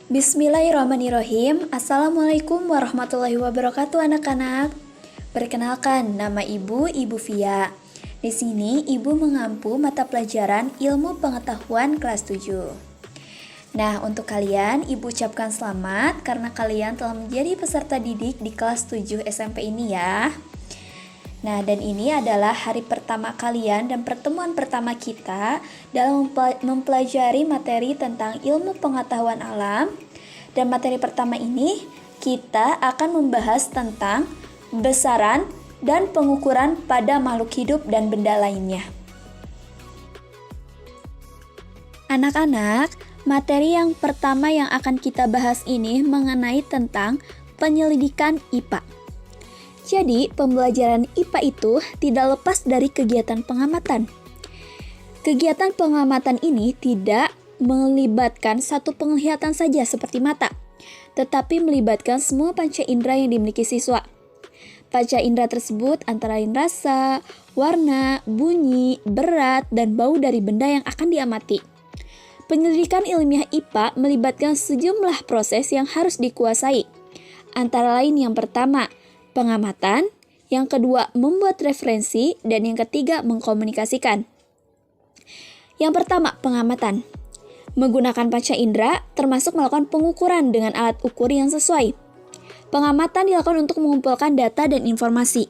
Bismillahirrahmanirrahim. Assalamualaikum warahmatullahi wabarakatuh anak-anak. Perkenalkan, nama Ibu Via. Di sini Ibu mengampu mata pelajaran Ilmu Pengetahuan kelas 7. Nah, untuk kalian Ibu ucapkan selamat karena kalian telah menjadi peserta didik di kelas 7 SMP ini ya. Nah, dan ini adalah hari pertama kalian dan pertemuan pertama kita dalam mempelajari materi tentang ilmu pengetahuan alam. Dan materi pertama ini kita akan membahas tentang besaran dan pengukuran pada makhluk hidup dan benda lainnya. Anak-anak, materi yang pertama yang akan kita bahas ini mengenai tentang penyelidikan IPA. Jadi, pembelajaran IPA itu tidak lepas dari kegiatan pengamatan. Kegiatan pengamatan ini tidak melibatkan satu penglihatan saja seperti mata, tetapi melibatkan semua panca indera yang dimiliki siswa. Panca indera tersebut antara lain rasa, warna, bunyi, berat, dan bau dari benda yang akan diamati. Penyelidikan ilmiah IPA melibatkan sejumlah proses yang harus dikuasai. Antara lain yang pertama, pengamatan, yang kedua membuat referensi, dan yang ketiga mengkomunikasikan. Yang pertama, pengamatan. Menggunakan panca indera termasuk melakukan pengukuran dengan alat ukur yang sesuai. Pengamatan dilakukan untuk mengumpulkan data dan informasi.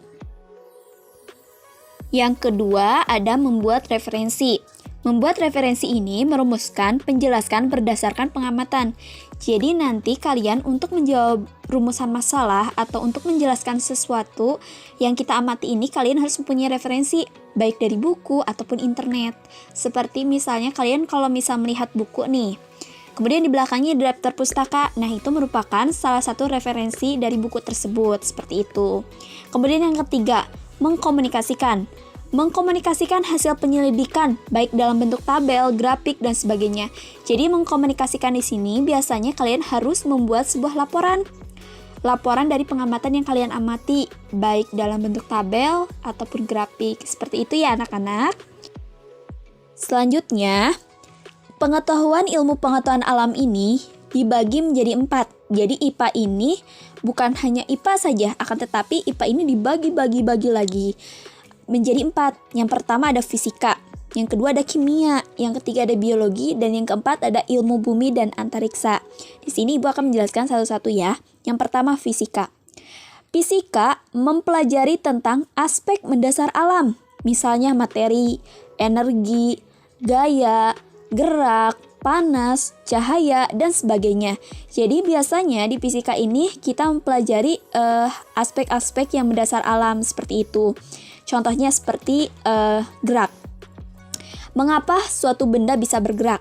Yang kedua, ada membuat referensi. Membuat referensi ini merumuskan penjelasan berdasarkan pengamatan. Jadi nanti kalian untuk menjawab rumusan masalah atau untuk menjelaskan sesuatu yang kita amati ini kalian harus mempunyai referensi baik dari buku ataupun internet. Seperti misalnya kalian kalau misal melihat buku nih, kemudian di belakangnya ada daftar pustaka. Nah, itu merupakan salah satu referensi dari buku tersebut, seperti itu. Kemudian yang ketiga, mengkomunikasikan. Mengkomunikasikan hasil penyelidikan baik dalam bentuk tabel, grafik, dan sebagainya. Jadi mengkomunikasikan di sini biasanya kalian harus membuat sebuah laporan. Laporan dari pengamatan yang kalian amati baik dalam bentuk tabel ataupun grafik. Seperti itu ya anak-anak. Selanjutnya, pengetahuan ilmu pengetahuan alam ini dibagi menjadi 4. Jadi IPA ini bukan hanya IPA saja, akan tetapi IPA ini dibagi-bagi lagi menjadi 4. Yang pertama ada fisika, yang kedua ada kimia, yang ketiga ada biologi, dan yang keempat ada ilmu bumi dan antariksa. Di sini Ibu akan menjelaskan satu-satu ya. Yang pertama fisika. Fisika mempelajari tentang aspek mendasar alam, misalnya materi, energi, gaya, gerak, panas, cahaya, dan sebagainya. Jadi biasanya di fisika ini kita mempelajari aspek-aspek yang mendasar alam seperti itu. Contohnya seperti gerak. Mengapa suatu benda bisa bergerak?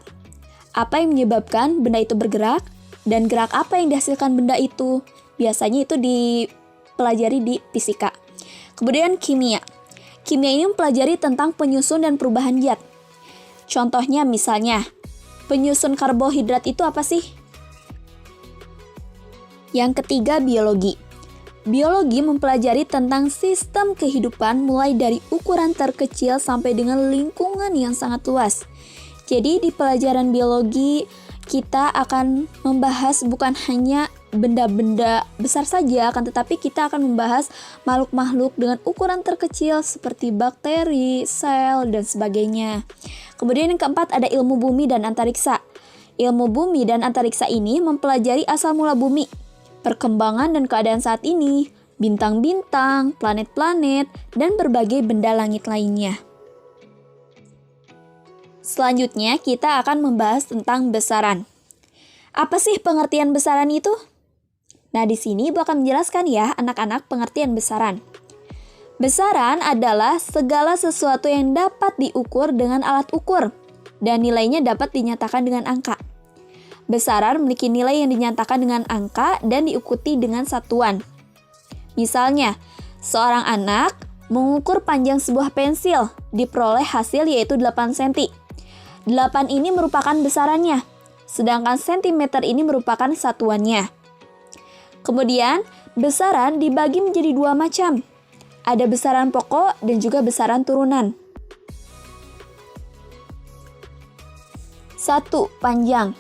Apa yang menyebabkan benda itu bergerak? Dan gerak apa yang dihasilkan benda itu? Biasanya itu dipelajari di fisika. Kemudian kimia. Kimia ini mempelajari tentang penyusun dan perubahan zat. Contohnya misalnya, penyusun karbohidrat itu apa sih? Yang ketiga, biologi. Biologi mempelajari tentang sistem kehidupan mulai dari ukuran terkecil sampai dengan lingkungan yang sangat luas. Jadi di pelajaran biologi kita akan membahas bukan hanya benda-benda besar saja, akan tetapi kita akan membahas makhluk-makhluk dengan ukuran terkecil seperti bakteri, sel, dan sebagainya. Kemudian yang keempat ada ilmu bumi dan antariksa. Ilmu bumi dan antariksa ini mempelajari asal mula bumi, perkembangan dan keadaan saat ini, bintang-bintang, planet-planet, dan berbagai benda langit lainnya. Selanjutnya, kita akan membahas tentang besaran. Apa sih pengertian besaran itu? Nah, di sini Ibu akan menjelaskan ya, anak-anak, pengertian besaran. Besaran adalah segala sesuatu yang dapat diukur dengan alat ukur, dan nilainya dapat dinyatakan dengan angka. Besaran memiliki nilai yang dinyatakan dengan angka dan diikuti dengan satuan. Misalnya, seorang anak mengukur panjang sebuah pensil, diperoleh hasil yaitu 8 cm. 8 ini merupakan besarannya, sedangkan sentimeter ini merupakan satuannya. Kemudian, besaran dibagi menjadi 2 macam. Ada besaran pokok dan juga besaran turunan. 1. Panjang.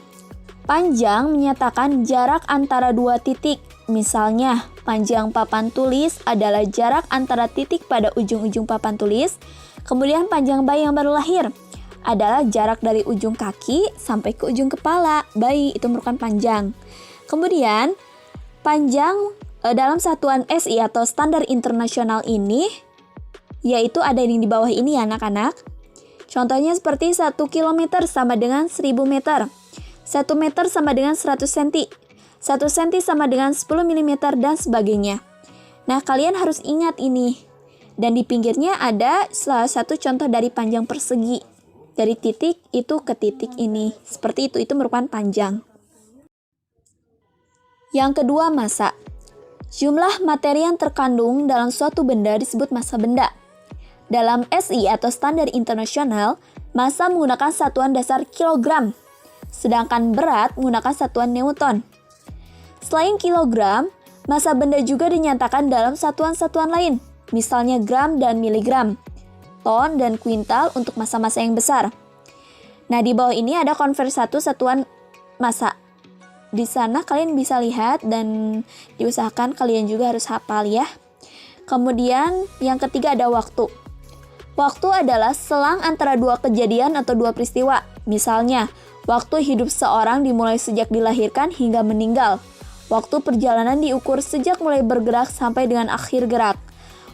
Panjang menyatakan jarak antara dua titik. Misalnya, panjang papan tulis adalah jarak antara titik pada ujung-ujung papan tulis. Kemudian panjang bayi yang baru lahir adalah jarak dari ujung kaki sampai ke ujung kepala bayi, itu merupakan panjang. Kemudian, panjang dalam satuan SI atau standar internasional ini, yaitu ada yang di bawah ini ya anak-anak. Contohnya seperti 1 km sama dengan 1000 meter. 1 meter sama dengan 100 cm, 1 cm sama dengan 10 mm, dan sebagainya. Nah, kalian harus ingat ini. Dan di pinggirnya ada salah satu contoh dari panjang persegi. Dari titik itu ke titik ini. Seperti itu merupakan panjang. Yang kedua, massa. Jumlah materi yang terkandung dalam suatu benda disebut massa benda. Dalam SI atau standar internasional, massa menggunakan satuan dasar kilogram. Sedangkan berat menggunakan satuan newton. Selain kilogram, massa benda juga dinyatakan dalam satuan-satuan lain, misalnya gram dan miligram, ton dan kuintal untuk massa-massa yang besar. Nah, di bawah ini ada konvers 1 satuan massa. Di sana kalian bisa lihat dan diusahakan kalian juga harus hafal ya. Kemudian yang ketiga ada waktu. Waktu adalah selang antara dua kejadian atau dua peristiwa. Misalnya, waktu hidup seorang dimulai sejak dilahirkan hingga meninggal. Waktu perjalanan diukur sejak mulai bergerak sampai dengan akhir gerak.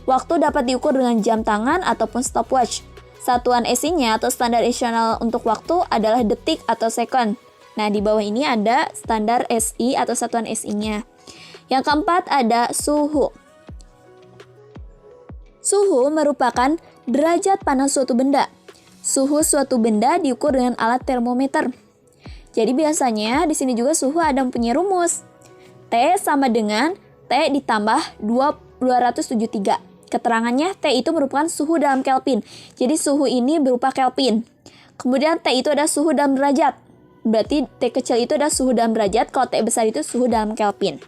Waktu dapat diukur dengan jam tangan ataupun stopwatch. Satuan SI-nya atau standar internasional untuk waktu adalah detik atau second. Nah, di bawah ini ada standar SI atau satuan SI-nya. Yang keempat ada suhu. Suhu merupakan derajat panas suatu benda. Suhu suatu benda diukur dengan alat termometer. Jadi biasanya di sini juga suhu ada mempunyai rumus. T sama dengan T ditambah 273. Keterangannya T itu merupakan suhu dalam Kelvin. Jadi suhu ini berupa Kelvin. Kemudian T itu ada suhu dalam derajat. Berarti T kecil itu ada suhu dalam derajat, kalau T besar itu suhu dalam Kelvin.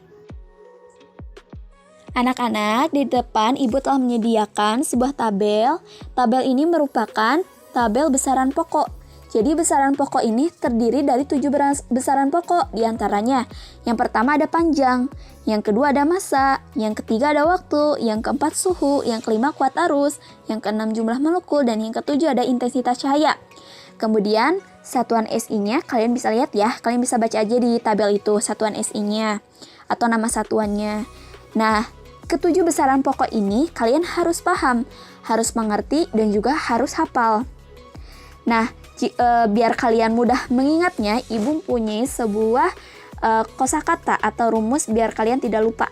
Anak-anak, di depan Ibu telah menyediakan sebuah tabel. Tabel ini merupakan tabel besaran pokok. Jadi besaran pokok ini terdiri dari 7 besaran pokok diantaranya. Yang pertama ada panjang, yang kedua ada massa, yang ketiga ada waktu, yang keempat suhu, yang kelima kuat arus, yang keenam jumlah molekul, dan yang ketujuh ada intensitas cahaya. Kemudian satuan SI-nya kalian bisa lihat ya, kalian bisa baca aja di tabel itu satuan SI-nya atau nama satuannya. Nah, ketujuh besaran pokok ini kalian harus paham, harus mengerti, dan juga harus hafal. Nah, biar kalian mudah mengingatnya, Ibu mempunyai sebuah kosakata atau rumus biar kalian tidak lupa.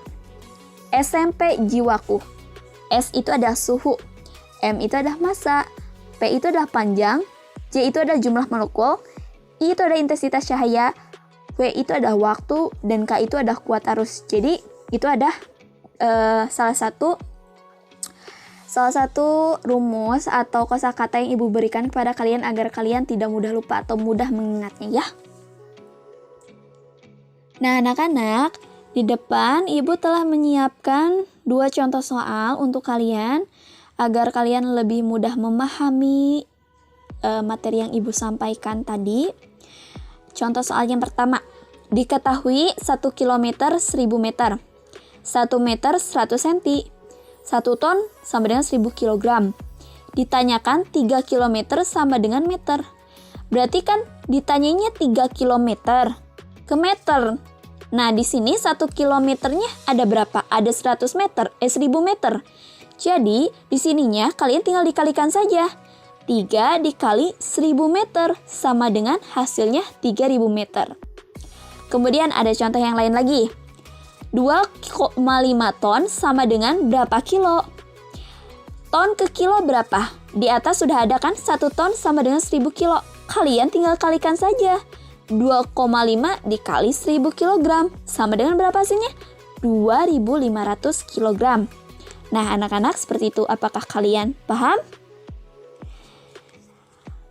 SMP jiwaku. S itu adalah suhu, M itu adalah massa, P itu adalah panjang, J itu adalah jumlah molekul, I itu adalah intensitas cahaya, W itu adalah waktu, dan K itu adalah kuat arus. Jadi itu ada salah satu rumus atau kosakata yang Ibu berikan kepada kalian agar kalian tidak mudah lupa atau mudah mengingatnya ya. Nah, anak-anak, di depan Ibu telah menyiapkan 2 contoh soal untuk kalian agar kalian lebih mudah memahami materi yang Ibu sampaikan tadi. Contoh soal yang pertama, diketahui 1 km 1000 meter, 1 meter 100 cm, 1 ton sama dengan 1000 kg. Ditanyakan 3 km sama dengan meter. Berarti kan ditanyanya 3 km ke meter. Nah, di sini 1 kilometernya ada berapa? Ada 100 meter, 1000 meter. Jadi, di sininya kalian tinggal dikalikan saja. 3 dikali 1000 meter sama dengan hasilnya 3000 meter. Kemudian ada contoh yang lain lagi. 2,5 ton sama dengan berapa kilo? Ton ke kilo berapa? Di atas sudah ada kan 1 ton sama dengan 1000 kilo. Kalian tinggal kalikan saja. 2,5 dikali 1000 kg sama dengan berapa hasilnya? 2500 kg. Nah, anak-anak seperti itu. Apakah kalian paham?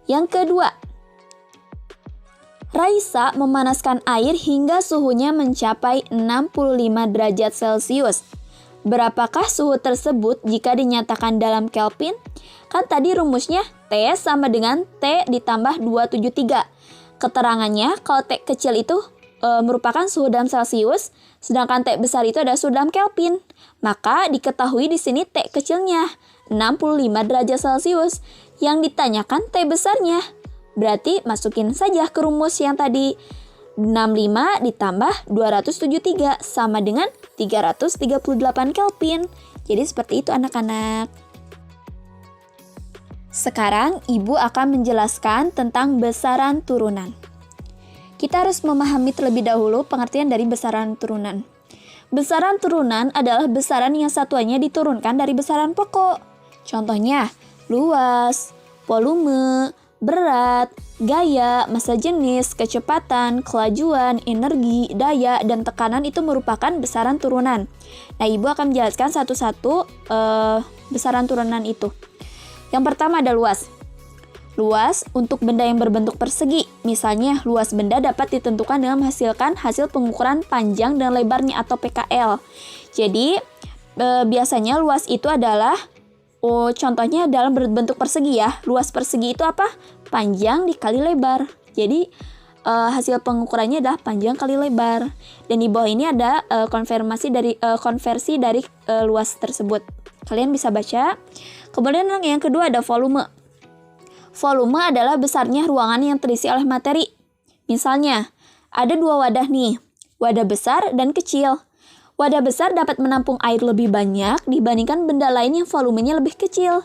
Yang kedua, Raisa memanaskan air hingga suhunya mencapai 65 derajat Celcius. Berapakah suhu tersebut jika dinyatakan dalam Kelvin? Kan tadi rumusnya T sama dengan T ditambah 273. Keterangannya, kalau T kecil itu merupakan suhu dalam Celcius, sedangkan T besar itu adalah suhu dalam Kelvin. Maka diketahui di sini T kecilnya 65 derajat Celcius. Yang ditanyakan T besarnya. Berarti masukin saja ke rumus yang tadi. 65 ditambah 273 sama dengan 338 Kelvin. Jadi seperti itu anak-anak. Sekarang Ibu akan menjelaskan tentang besaran turunan. Kita harus memahami terlebih dahulu pengertian dari besaran turunan. Besaran turunan adalah besaran yang satuannya diturunkan dari besaran pokok. Contohnya, luas, volume, berat, gaya, massa jenis, kecepatan, kelajuan, energi, daya, dan tekanan itu merupakan besaran turunan. Nah, Ibu akan menjelaskan satu-satu besaran turunan itu. Yang pertama ada luas. Luas untuk benda yang berbentuk persegi. Misalnya, luas benda dapat ditentukan dengan menghasilkan hasil pengukuran panjang dan lebarnya atau PKL. Jadi, biasanya luas itu adalah, contohnya dalam berbentuk persegi ya. Luas persegi itu apa? Panjang dikali lebar. Jadi, hasil pengukurannya adalah panjang kali lebar. Dan di bawah ini ada konversi dari luas tersebut. Kalian bisa baca. Kemudian yang kedua ada volume. Volume adalah besarnya ruangan yang terisi oleh materi. Misalnya, ada dua wadah nih, wadah besar dan kecil. Wadah besar dapat menampung air lebih banyak dibandingkan benda lain yang volumenya lebih kecil.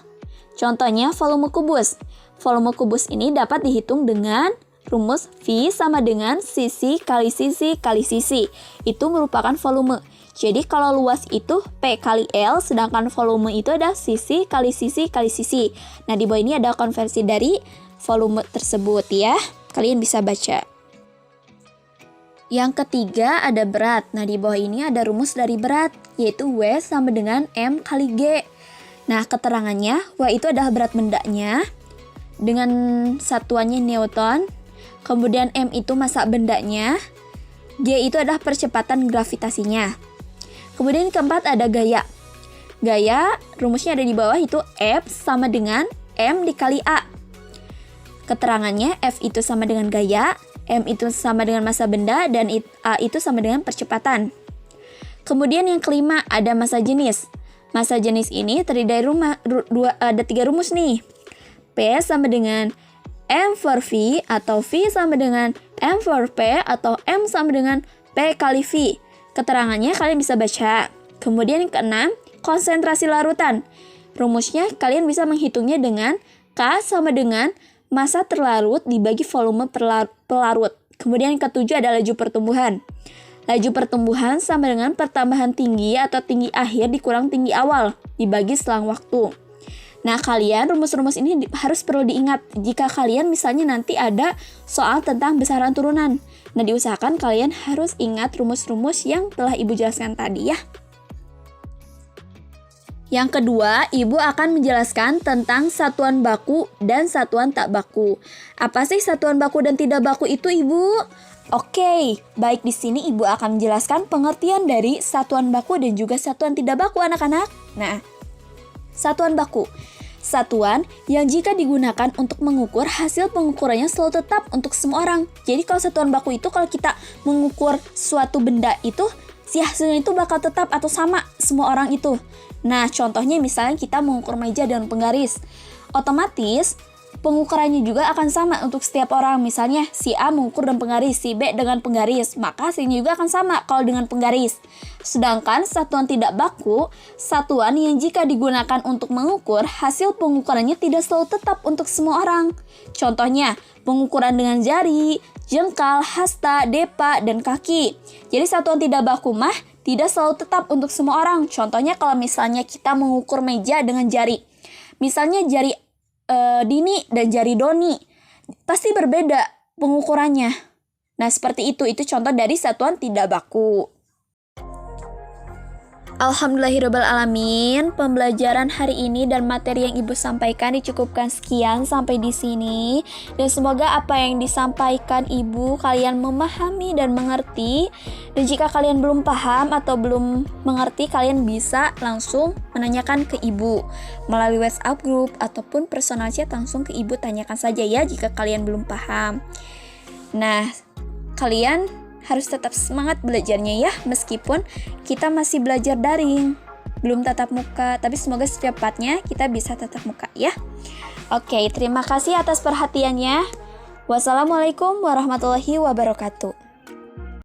Contohnya volume kubus. Volume kubus ini dapat dihitung dengan rumus V sama dengan sisi kali sisi kali sisi. Itu merupakan volume. Jadi kalau luas itu P kali L, sedangkan volume itu adalah sisi kali sisi kali sisi. Nah, di bawah ini ada konversi dari volume tersebut ya. Kalian bisa baca. Yang ketiga ada berat. Nah, di bawah ini ada rumus dari berat, yaitu W sama dengan M kali G. Nah, keterangannya, W itu adalah berat bendanya dengan satuannya Newton. Kemudian M itu massa bendanya. G itu adalah percepatan gravitasinya. Kemudian keempat ada gaya. Gaya rumusnya ada di bawah, itu F sama dengan M dikali A. Keterangannya F itu sama dengan gaya, M itu sama dengan massa benda, dan A itu sama dengan percepatan. Kemudian yang kelima ada massa jenis. Massa jenis ini terdiri dari ada 3 rumus nih. P sama dengan M for V, atau V sama dengan M for P, atau M sama dengan P kali V. Keterangannya kalian bisa baca. Kemudian yang keenam, konsentrasi larutan. Rumusnya kalian bisa menghitungnya dengan K sama dengan massa terlarut dibagi volume pelarut. Kemudian yang ketujuh ada laju pertumbuhan. Laju pertumbuhan sama dengan pertambahan tinggi atau tinggi akhir dikurang tinggi awal dibagi selang waktu. Nah, kalian rumus-rumus ini harus perlu diingat jika kalian misalnya nanti ada soal tentang besaran turunan. Nah, diusahakan kalian harus ingat rumus-rumus yang telah Ibu jelaskan tadi ya. Yang kedua, Ibu akan menjelaskan tentang satuan baku dan satuan tak baku. Apa sih satuan baku dan tidak baku itu, Ibu? Oke, baik, di sini Ibu akan menjelaskan pengertian dari satuan baku dan juga satuan tidak baku anak-anak. Nah, satuan baku. Satuan yang jika digunakan untuk mengukur, hasil pengukurannya selalu tetap untuk semua orang. Jadi kalau satuan baku itu kalau kita mengukur suatu benda itu, si hasilnya itu bakal tetap atau sama semua orang itu. Nah, contohnya misalnya kita mengukur meja dengan penggaris. Otomatis pengukurannya juga akan sama untuk setiap orang. Misalnya si A mengukur dengan penggaris, si B dengan penggaris, maka hasilnya juga akan sama kalau dengan penggaris. Sedangkan satuan tidak baku, satuan yang jika digunakan untuk mengukur, hasil pengukurannya tidak selalu tetap untuk semua orang. Contohnya, pengukuran dengan jari, jengkal, hasta, depa, dan kaki. Jadi satuan tidak baku mah tidak selalu tetap untuk semua orang. Contohnya kalau misalnya kita mengukur meja dengan jari. Misalnya jari Dini dan jari Doni pasti berbeda pengukurannya. Nah, seperti itu contoh dari satuan tidak baku. Alhamdulillahirobbilalamin, pembelajaran hari ini dan materi yang Ibu sampaikan dicukupkan sekian sampai di sini. Dan semoga apa yang disampaikan Ibu kalian memahami dan mengerti. Dan jika kalian belum paham atau belum mengerti, kalian bisa langsung menanyakan ke Ibu melalui WhatsApp group ataupun personal chat, langsung ke Ibu tanyakan saja ya jika kalian belum paham. Nah, kalian harus tetap semangat belajarnya ya, meskipun kita masih belajar daring, belum tatap muka, tapi semoga secepatnya kita bisa tatap muka ya. Oke, terima kasih atas perhatiannya. Wassalamualaikum warahmatullahi wabarakatuh.